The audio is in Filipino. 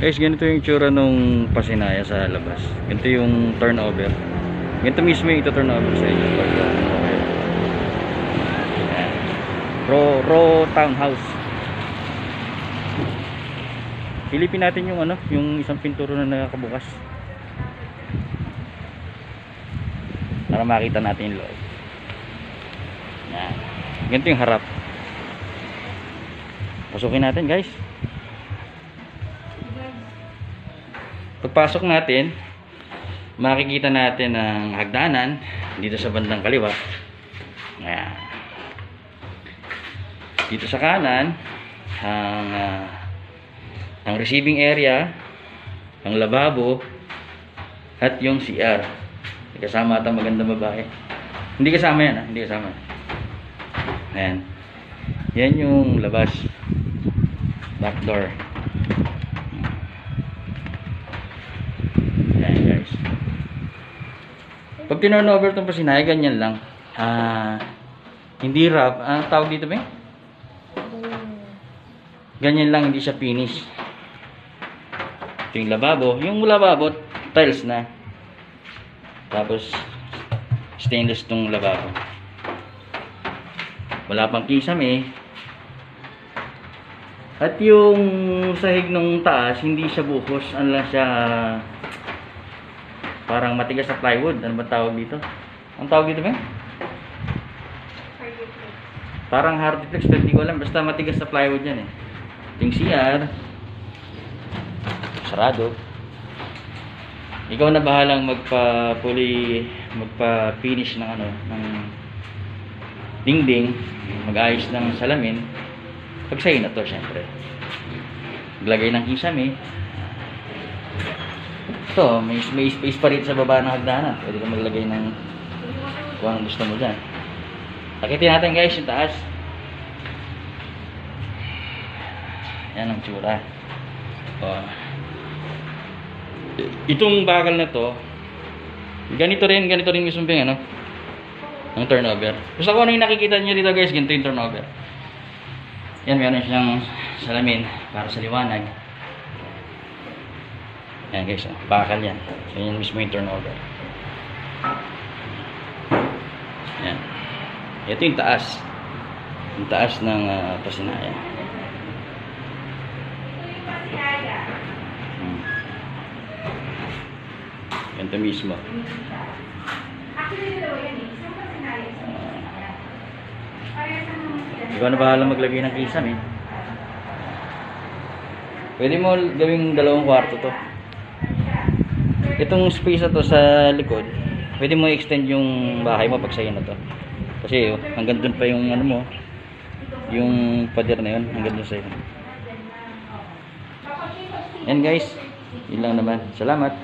Guys, ganito yung tsura nung pasinaya sa labas. Ganito yung turnover. Ganito mismo yung ito turnover sa inyo. Ayan. Row townhouse. Pilipin natin yung ano, yung isang pinturo na nakabukas. Para makita natin yung loob. Ayan. Ganito yung harap. Pasukin natin, guys. Pagpasok natin, makikita natin ang hagdanan dito sa bandang kaliwa. Ayan. Dito sa kanan, ang receiving area, ang lababo, at yung CR. Kasama ata magandang babae. Hindi kasama yan, ha? Hindi kasama. Ayan. Yan yung labas. Back door. Ayan, guys. Pag tinurnover itong pasinaya, ganyan lang. Hindi wrap. Ang tawag dito ba? Ganyan lang, hindi siya finish. Ito yung lababo. Yung lababo, tiles na. Tapos, stainless itong lababo. Wala pang kisame. At yung sahig ng taas, hindi siya buhos. Ano lang siya, parang matigas na plywood. Ano ba tawag dito? Ang tawag dito ba? Parang hardiplex, pero hindi ko alam. Basta matigas na plywood yan eh. Yung CR, sarado. Ikaw na bahalang magpa-finish ng ano, ng dingding, mag-ayos ng salamin. Pag sa'yo na to, syempre. Maglagay ng kisame. Ito, may space pa rin sa baba ng hagdanan. Pwede ka maglagay ng kung anong gusto mo dyan. Sakitin natin, guys, yung taas. Yan ang tsura. Itong bakal na to, ganito rin yung ano, ang turnover. Gusto ko ano yung nakikita nyo dito, guys, ganito yung turnover. Yan, meron siyang salamin para sa liwanag. Yan, guys, bakal yan. Yan mismo yung turnover. Yan. Ito yung taas. Yung taas ng pasinaya. Ganito mismo. Ikaw na bahala maglagay ng kisame. Pwede mo gawing 2 kwarto to. Itong space na to sa likod, pwede mo i-extend yung bahay mo pag sa'yo na to. Kasi hanggang dun pa yung ano mo, yung pader na yun, hanggang dun sa'yo. Yan, guys, yun lang naman. Salamat.